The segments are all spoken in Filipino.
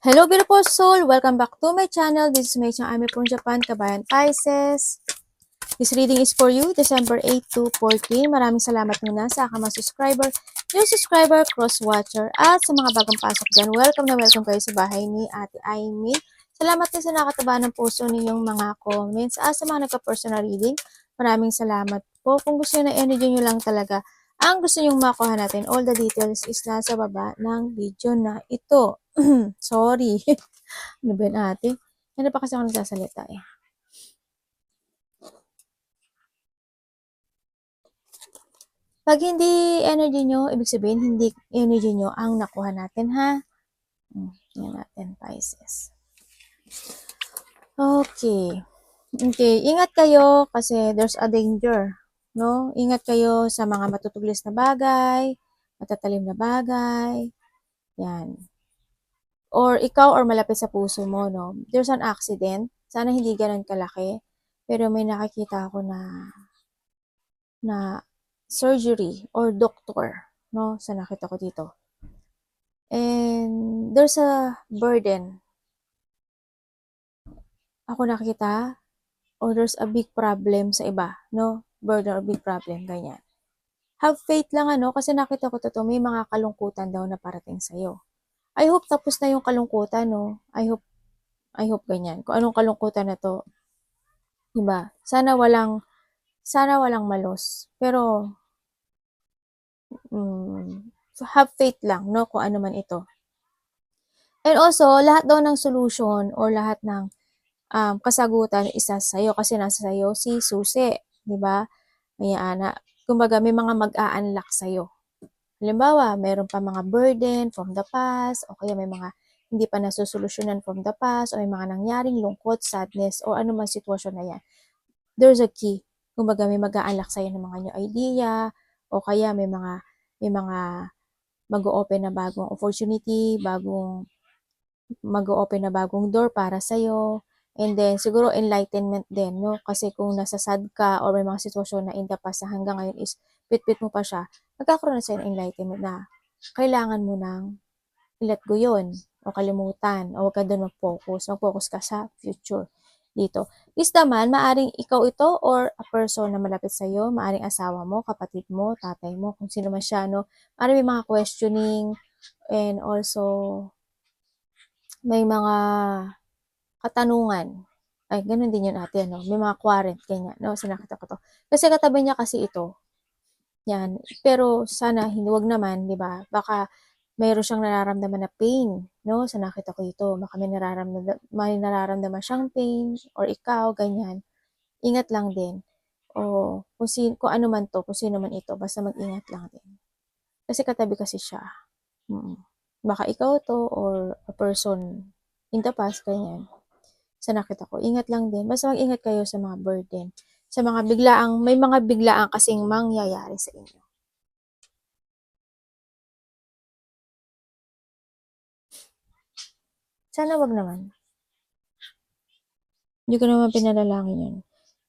Hello beautiful soul! Welcome back to my channel. This is Mei-chan. I'm from Japan, Kabayan Pisces. This reading is for you, December 8 to 14. Maraming salamat muna sa aking mga subscriber, new subscriber, cross-watcher, at sa mga bagong pasok dyan. Welcome na welcome kayo sa bahay ni Ate Aimee. Salamat din sa nakataba ng puso ninyong mga comments. At sa mga nagka-personal reading, maraming salamat po. Kung gusto nyo na energy nyo lang talaga, ang gusto nyong makuha natin, all the details is nasa baba ng video na ito. Sorry. Ano ba yun, ate? Ano pa kasi ako nagsasalita eh. Pag hindi energy nyo, ibig sabihin, hindi energy nyo ang nakuha natin, ha? Yan natin, Pisces. Okay. Okay, ingat kayo kasi there's a danger, no? Ingat kayo sa mga matutuglis na bagay, matatalim na bagay, yan. Or ikaw or malapit sa puso mo, no? There's an accident, sana hindi ganun kalaki, pero may nakakita ako na surgery or doctor, no? Sa nakita ko dito. And there's a burden. Ako nakita, or there's a big problem sa iba, no? Burden or big problem, ganyan. Have faith lang, ano? Kasi nakita ko to, may mga kalungkutan daw na parating sa'yo. I hope tapos na yung kalungkutan, no? I hope ganyan. Kung anong kalungkutan na to, diba? Sana walang malos. Pero, have faith lang, no? Kung ano man ito. And also, lahat daw ng solution or lahat ng kasagutan isa sa'yo kasi nasa sa'yo si susi, di ba? Kumbaga may mga mag-a-unlock sa'yo. Halimbawa, mayroon pa mga burden from the past o kaya may mga hindi pa nasusolusyonan from the past o may mga nangyaring lungkot, sadness o anumang sitwasyon na yan. There's a key. Kumbaga may mag-a-unlock sa'yo ng mga new idea o kaya may mga mag-o-open na bagong opportunity, mag-o-open na bagong door para sa'yo. And then, siguro enlightenment din, no? Kasi kung nasa sad ka or may mga sitwasyon na in the past na hanggang ngayon is pit-pit mo pa siya, magkakaroon na sa'yo ng enlightenment na kailangan mo nang i-let go yun o kalimutan o huwag ka doon mag-focus. Mag-focus ka sa future dito. Is naman, maaring ikaw ito or a person na malapit sa'yo, maaring asawa mo, kapatid mo, tatay mo, kung sino man siya, no? Maaring may mga questioning and also may mga katanungan. Ay, ganun din yun ate, no? May mga quarrel, ganyan, no? Sinakita ko to. Kasi katabi niya kasi ito. Yan. Pero sana, wag naman, di ba? Baka mayroon siyang nararamdaman na pain, no? Sa nakita ko ito. Baka may nararamdaman siyang pain or ikaw, ganyan. Ingat lang din. O kung ano man to, kung sino man ito, basta mag-ingat lang din. Kasi katabi kasi siya. Baka ikaw to or a person in the past, ganyan. Sa nakita ko, ingat lang din. Basta mag-ingat kayo sa mga burden. Sa mga may mga biglaang kasing mangyayari sa inyo. Sana wag naman. Hindi ko naman pinalalangin yun.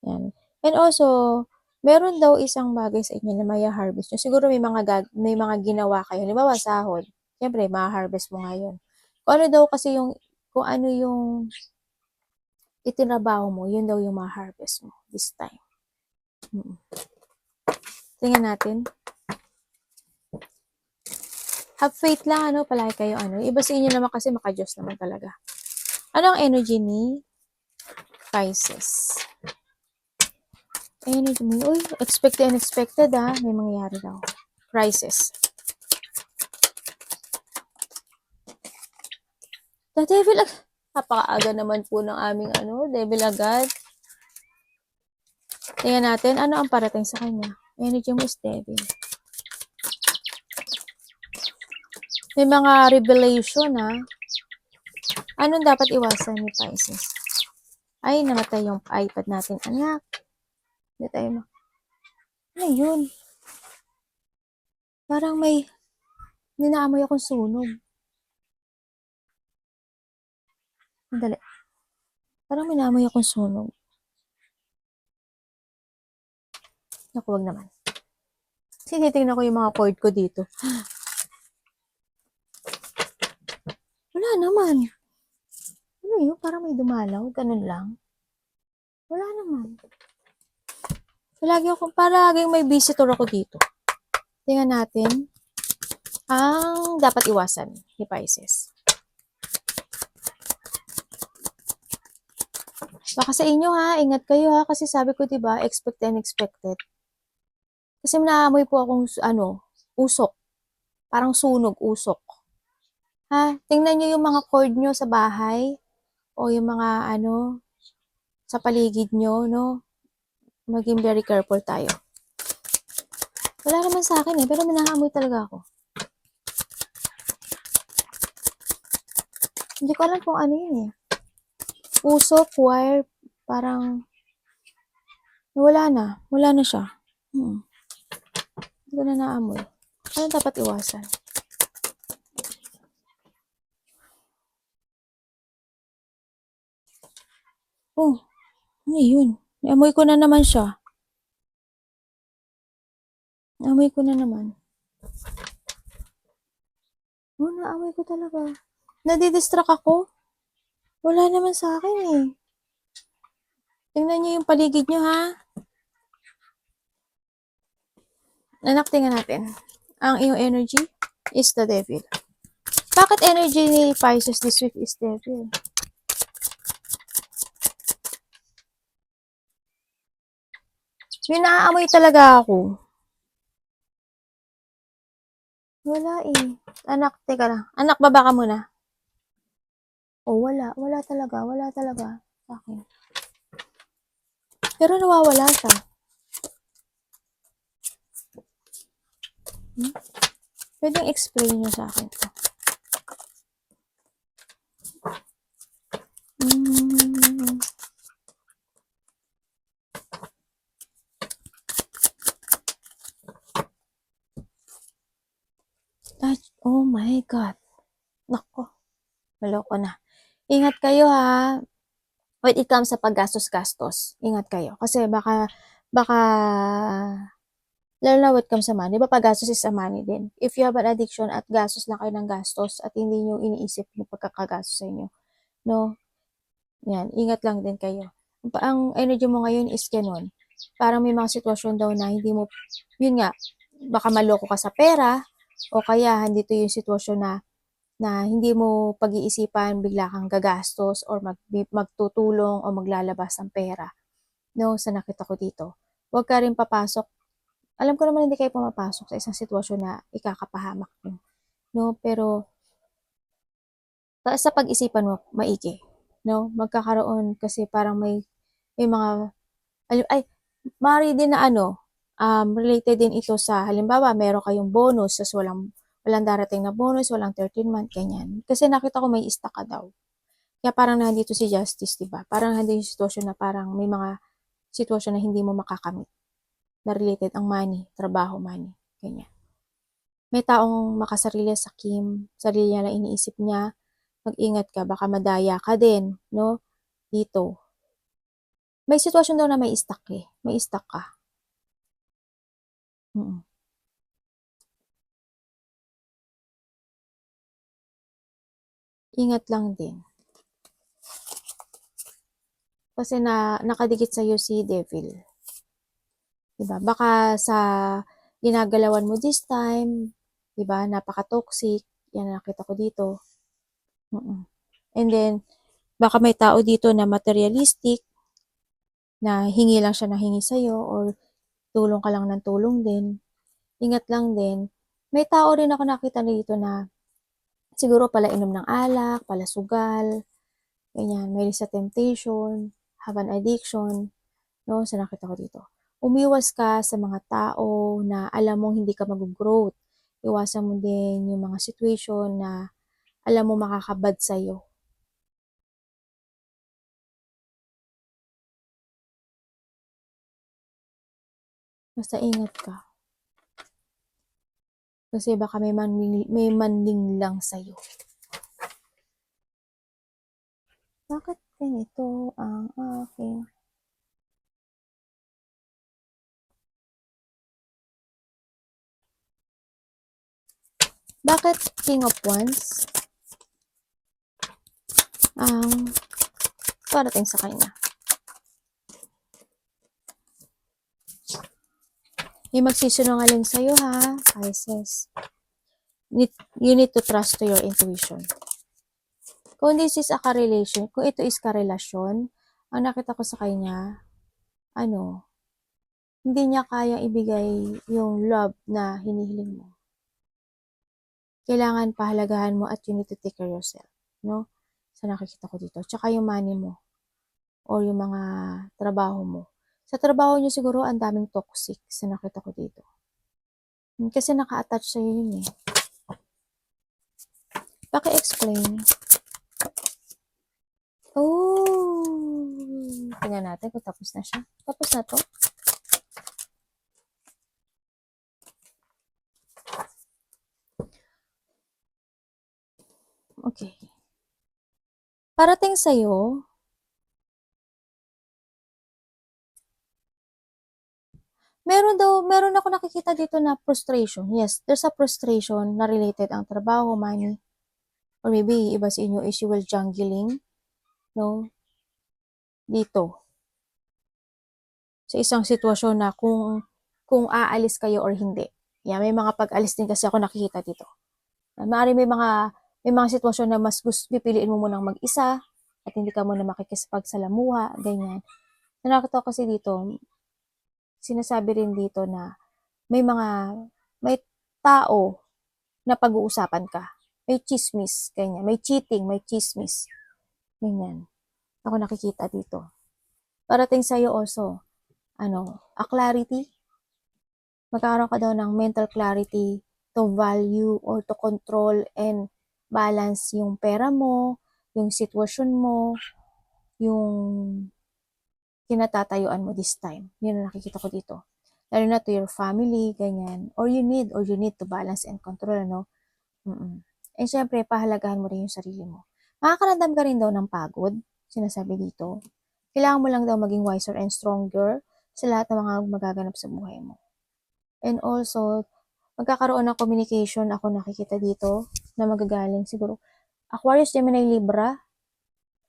Yan. And also, meron daw isang bagay sa inyo na may harvest nyo. Siguro may mga ginawa kayo. Halimbawa, sahod. Siyempre, ma-harvest mo ngayon. Kung ano daw kasi kung ano yung itinabaho mo, yun daw yung ma-harvest mo this time. Tingnan natin. Have faith lang, palagi kayo, Iba sa inyo naman kasi maka-Diyos naman talaga. Ano ang energy ni Pisces? Energy mo, unexpected, may mangyayari daw. Crisis. The devil, napakaaga naman po ng aming, devil agad. Tingnan natin, ano ang parating sa kanya? Energy mo is devil. May mga revelation, Anong dapat iwasan ni Pisces? Ay, namatay yung iPad natin, anak. Hindi tayo Ano yun? Parang may ninaamoy akong sunog. Madali. Parang may naamoy akong sunog. Naku, wag naman. Sinitingnan ko yung mga cord ko dito. Wala naman. Ano yun? Parang may dumalaw. Ganun lang. Wala naman. Palaging may visitor ako dito. Tingnan natin ang dapat iwasan ni Pisces. Baka sa inyo ha, ingat kayo ha, kasi sabi ko diba, expect and unexpected. Kasi naamoy po akong usok. Parang sunog, usok. Ha, tingnan nyo yung mga cord nyo sa bahay o yung mga sa paligid nyo, no? Maging very careful tayo. Wala naman sa akin pero naamoy talaga ako. Hindi ko alam kung ano yun eh. Usok, wire, parang wala na siya. Hindi ko na naamoy. Ano dapat iwasan? Oh, ano yun? Naamoy ko na naman siya. Naamoy ko na naman. Oh, naamoy ko talaga. Nadidistract ako. Wala naman sa akin eh. Tingnan nyo yung paligid nyo ha. Anak, tingnan natin. Ang iyong energy is the devil. Bakit energy ni Pisces this week is devil? May naaamoy talaga ako. Wala eh. Anak, teka lang. Anak, baba ka muna. Oh, wala. Wala talaga. Wala talaga sa akin. Pero nawawala siya. Pwedeng explain nyo sa akin to. Oh my God. Nako. Maloko na. Ingat kayo ha. When it comes sa paggastos-gastos. Ingat kayo. Kasi baka lalo na when it comes sa money. Diba paggastos is a money din. If you have an addiction at gastos lang kayo ng gastos at hindi nyo iniisip yung pagkakagastos sa inyo. No? Yan. Ingat lang din kayo. Ang energy mo ngayon is ganun. Parang may mga sitwasyon daw na hindi mo, yun nga, baka maloko ka sa pera o kaya andito yung sitwasyon na hindi mo pag-iisipan, bigla kang gagastos or magtutulong o maglalabas ng pera. No, sa nakita ko dito. Huwag ka rin papasok. Alam ko naman hindi kayo pumapasok sa isang sitwasyon na ikakapahamak nyo. No, pero sa pag-isipan mo, maigi. No, magkakaroon kasi parang may mga, maaari din na related din ito sa, halimbawa, meron kayong bonus, tas walang darating na bonus, walang 13-month, ganyan. Kasi nakita ko may stock ka daw. Kaya parang nandito si Justice, diba? Parang nandito yung sitwasyon na parang may mga sitwasyon na hindi mo makakamit. Na related ang money, trabaho, money, ganyan. May taong makasarili sa sarili niya na iniisip niya, mag-ingat ka, baka madaya ka din, no? Dito. May sitwasyon daw na may stock eh. May stock ka. Ingat lang din. Kasi nakadikit sa'yo si Devil. Diba? Baka sa ginagalawan mo this time, diba? Napaka-toxic. Yan nakita ko dito. And then, baka may tao dito na materialistic, na hingi lang siya na hingi sa'yo, or tulong ka lang ng tulong din. Ingat lang din. May tao rin ako nakita dito na siguro pala inom ng alak, pala sugal, ganyan, may sa temptation, have an addiction, no? Sa nakita ko dito. Umiwas ka sa mga tao na alam mong hindi ka mag-growth. Iwasan mo din yung mga situation na alam mo makakabad sa'yo. Basta ingat ka. Kasi baka may manling lang sa'yo. Bakit ganito ang aking... Bakit King of Wands? parating sa kanya. May magsisinungaling sa'yo ha, Pisces. You need to trust to your intuition. Kung this is a ka-relation, kung ito is ka-relasyon, ang nakita ko sa kanya, hindi niya kaya ibigay yung love na hinihiling mo. Kailangan pahalagahan mo at you need to take care of yourself, no? Sa nakikita ko dito. Tsaka yung money mo or yung mga trabaho mo. Sa trabaho niyo siguro ang daming toxic sa nakita ko dito. Kasi naka-attach sa'yo yun eh. Paki-explain. Oh! Tingnan natin kung tapos na siya. Tapos na to. Okay. Parating sa'yo, meron ako nakikita dito na frustration. Yes, there's a frustration na related ang trabaho, money, or maybe iba sa inyo is you will jungling, no? Dito. Sa isang sitwasyon na kung aalis kayo or hindi. Yeah, may mga pag-alis din kasi ako nakikita dito. Maaari may mga sitwasyon na mas pipiliin mo munang mag-isa at hindi ka muna makikipagsalamuha, ganyan. Nakakita ko kasi dito, sinasabi rin dito na may tao na pag-uusapan ka. May chismis, ganyan. May cheating, may chismis. Ganyan. Ako nakikita dito. Parating sa'yo also, a clarity. Magkakaroon ka daw ng mental clarity to value or to control and balance yung pera mo, yung sitwasyon mo, yung kinatatayuan mo this time. Yun ang nakikita ko dito. Lalo na to your family, ganyan. Or you need to balance and control, And syempre, pahalagahan mo rin yung sarili mo. Makakaramdam ka rin daw ng pagod, sinasabi dito. Kailangan mo lang daw maging wiser and stronger sa lahat ng mga magaganap sa buhay mo. And also, magkakaroon ng communication ako nakikita dito na magagaling siguro Aquarius, Gemini, Libra,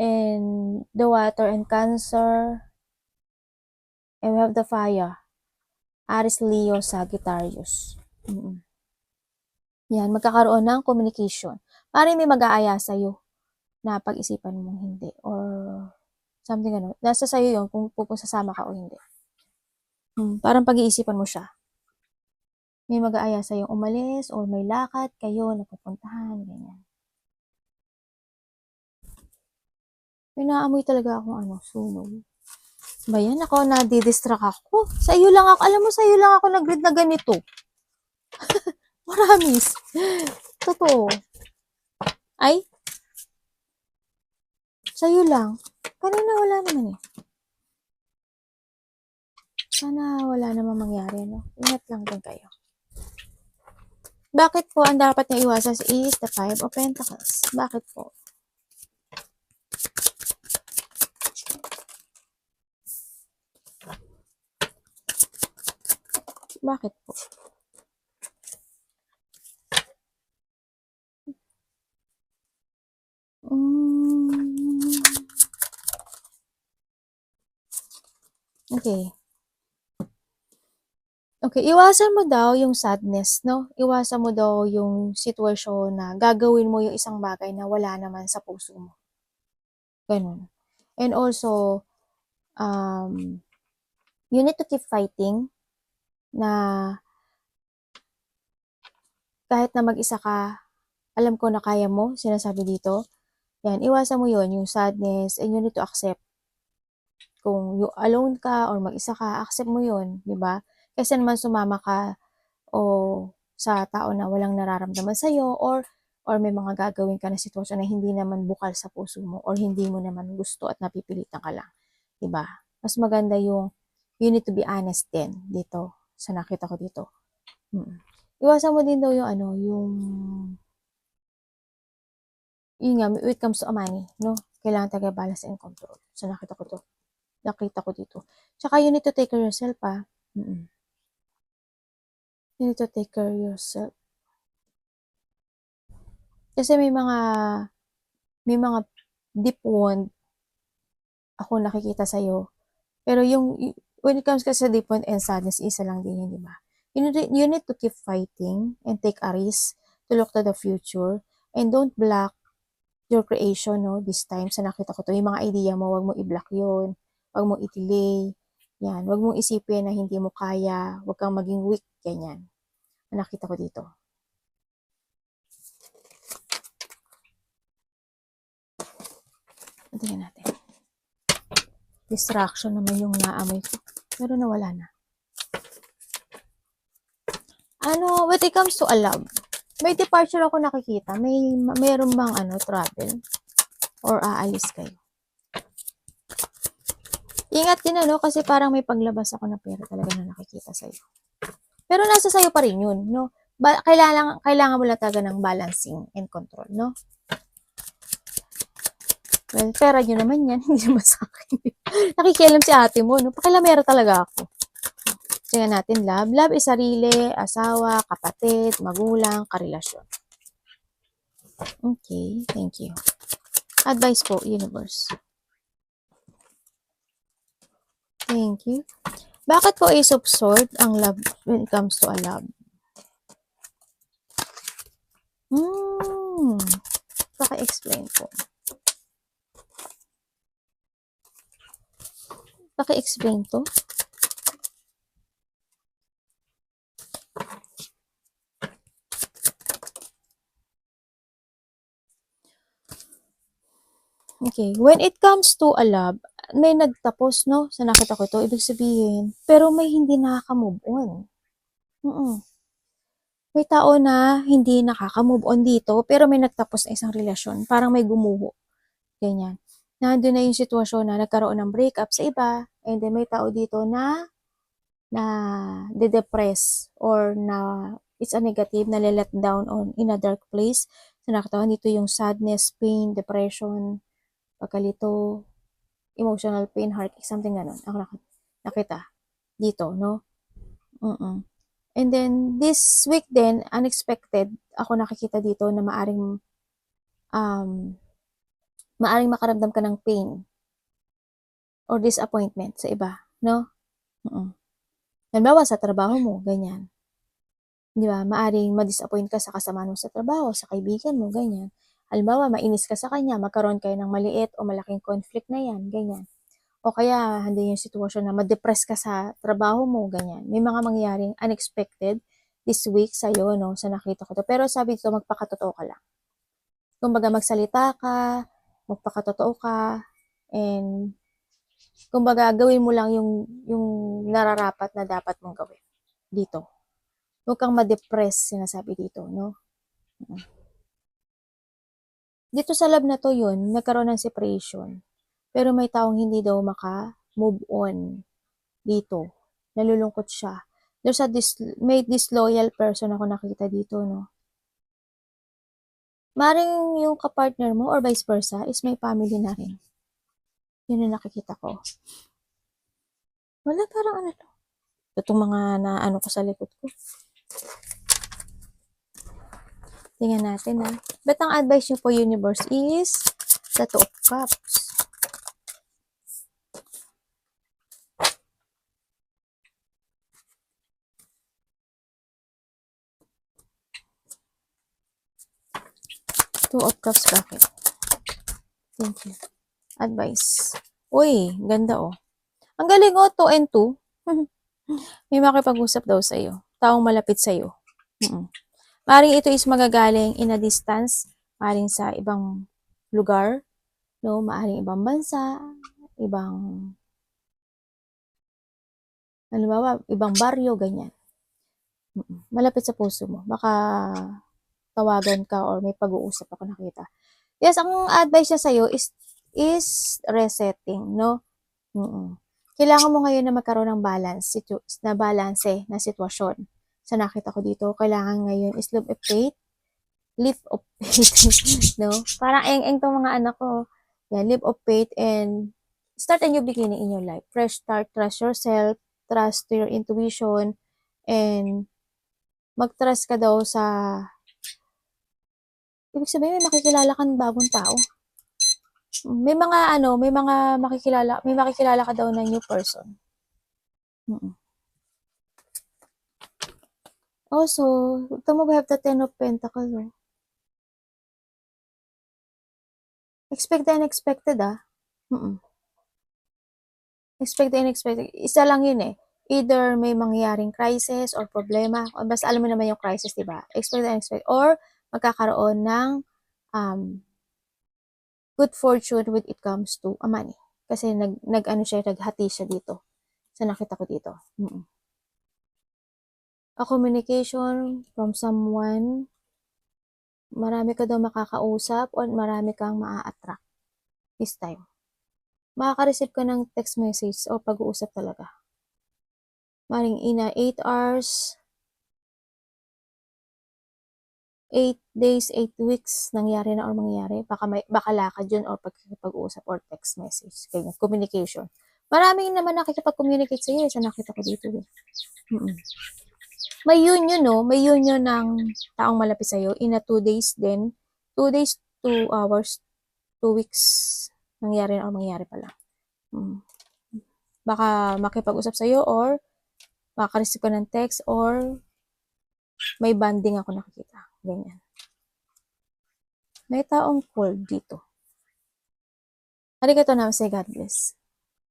and the water and Cancer, and we have the fire, Aries, Leo, Sagittarius. Yan, magkakaroon ng communication. Parang may mag-aaya sa'yo na pag-isipan mong hindi or something Nasa sa'yo yun kung sasama ka o hindi. Parang pag-iisipan mo siya. May mag-aaya sa'yo umalis or may lakad kayo na pupuntahan, ganyan. May naamoy talaga akong sunog. Ba yan? Ako, nadidistract ako. Sa iyo lang ako, alam mo, sa iyo lang ako nag-read na ganito. Maramis. Totoo. Ay? Sa iyo lang. Kanina wala naman eh. Sana wala namang mangyari, no? Ingat lang din kayo. Bakit po ang dapat na iwasan is the Five of Pentacles? Bakit po? Bakit po? Okay. Okay, iwasan mo daw yung sadness, no? Iwasan mo daw yung sitwasyon na gagawin mo yung isang bagay na wala naman sa puso mo. Ganun. And also, you need to keep fighting na kahit na mag-isa ka, alam ko na kaya mo, sinasabi dito. Yan, iwasan mo yon yung sadness, and you need to accept. Kung you alone ka or mag-isa ka, accept mo yon, di ba? Kasi naman sumama ka o sa tao na walang nararamdaman sa'yo or may mga gagawin ka na sitwasyon na hindi naman bukal sa puso mo or hindi mo naman gusto at napipilitan ka lang. Diba? Mas maganda yung you need to be honest din dito sa nakita ko dito. Iwasan mo din daw yung yun nga, when it comes to money, no? Kailangan talaga balance and control. So nakita ko dito. Tsaka you need to take care of yourself, You need to take care of yourself. Kasi may mga deep wound ako nakikita sa'yo. Pero when it comes kasi sa disappointment and sadness, isa lang din yun, di ba? You need to keep fighting and take a risk to look to the future and don't block your creation, no? This time, sa nakita ko to, yung mga idea mo, wag mo i-block yun. Wag mo i-delay. Yan. Wag mong isipin na hindi mo kaya. Wag kang maging weak. Ganyan. Nakita ko dito. Tingnan natin. Distraction naman yung naamoy ko. Pero nawala na. When it comes to a love, may departure ako nakikita. Mayroon bang travel? Or aalis kayo? Ingat din kasi parang may paglabas ako na pera talaga na nakikita sa'yo. Pero nasa sa'yo pa rin yun, no? Kailangan mo lang talaga ng balancing and control, no? Well, pera nyo naman yan, hindi naman sa akin. Nakikialam si ate mo, no? Pakilamera talaga ako. Tingnan natin, love. Love is sarili, asawa, kapatid, magulang, karelasyon. Okay, thank you. Advice po, universe. Thank you. Bakit po Ace of Swords ang love when it comes to a love? Paki-explain po. Paki-explain to. Okay, when it comes to a love, may nagtapos, no? Sa nakita ko ito, ibig sabihin, pero may hindi nakaka-move on. May tao na hindi nakaka-move on dito, pero may nagtapos na isang relasyon. Parang may gumuho. Ganyan. Nandun na yung sitwasyon na nagkaroon ng breakup sa iba, and then may tao dito na de-depress or na it's a negative, na let down on in a dark place. So nakita dito yung sadness, pain, depression, pagkalito, emotional pain, heartache, something ganun. Ako nakita dito, no? And then, this week din, unexpected, ako nakikita dito na maaring makaramdam ka ng pain or disappointment sa iba, no? Halimbawa, sa trabaho mo, ganyan. Di ba? Maaring ma-disappoint ka sa kasama mo sa trabaho, sa kaibigan mo, ganyan. Halimbawa, mainis ka sa kanya, magkaroon kayo ng maliit o malaking conflict na yan, ganyan. O kaya, hindi yung sitwasyon na ma-depress ka sa trabaho mo, ganyan. May mga mangyaring unexpected this week sa'yo, no? Sa nakita ko to. Pero sabi dito, magpakatotoo ka lang. Kumbaga, magsalita ka, magpakatotoo ka, and kumbaga, gawin mo lang yung nararapat na dapat mong gawin dito. Huwag kang ma-depress, sinasabi dito, no? Dito sa love na to yun, nagkaroon ng separation. Pero may taong hindi daw maka-move on dito. Nalulungkot siya. May disloyal person ako nakita dito, no? Maring yung kapartner mo or vice versa is may family na rin. Yun yung nakikita ko. Wala, parang to. Itong mga naano ko sa likod ko. Tingnan natin, ha. But ang advice nyo po, universe, is the Two of Cups. Two of Cups, bakit? Thank you. Advice. Uy, ganda Ang galing 2 and 2. May makipag-usap daw sa'yo. Taong malapit sa'yo. Maring ito is magagaling in a distance. Maring sa ibang lugar. No? Maring ibang bansa. Halimbawa, ibang baryo, ganyan. Malapit sa puso mo. Baka tawagan ka or may pag-uusap ako nakita. Yes, ang advice niya sa'yo is resetting, no? Kailangan mo ngayon na magkaroon ng balance na sitwasyon. Sa nakita ko dito, kailangan ngayon is leap of faith, no? Parang eng tong mga anak ko. Yan, leap of faith and start a new beginning in your life. Fresh start, trust yourself, trust to your intuition, and mag-trust ka daw sa ibig sabihin, may makikilala kang bagong tao. May mga may makikilala ka daw na new person. Also, ito mo, we have the Ten of Pentacles, oh. Expect the unexpected, ah. Expect the unexpected. Isa lang yun eh. Either may mangyaring crisis or problema. Basta alam mo naman yung crisis, di ba? Expect the unexpected. Or magkakaroon ng good fortune when it comes to money. Kasi naghati siya dito. Sa nakita ko dito. A communication from someone, marami ka daw makakausap or marami kang maa-attract this time. Makaka-receive ka ng text message o pag-uusap talaga. Maring ina 8 hours, 8 days, 8 weeks nangyari na or mangyari. Baka lakad yun or pag-uusap or text message. Ganyan, communication. Maraming naman nakikipag-communicate sa'yo sa nakita ko dito. May union, no? May union ng taong malapit sa'yo in a 2 days din. 2 days, 2 hours, 2 weeks nangyari na or mangyari pala. Baka makipag-usap sa'yo or makaka-receive ka ng text or may banding ako nakikita. Ganyan. May taong cold dito. Arigato namaste, God bless.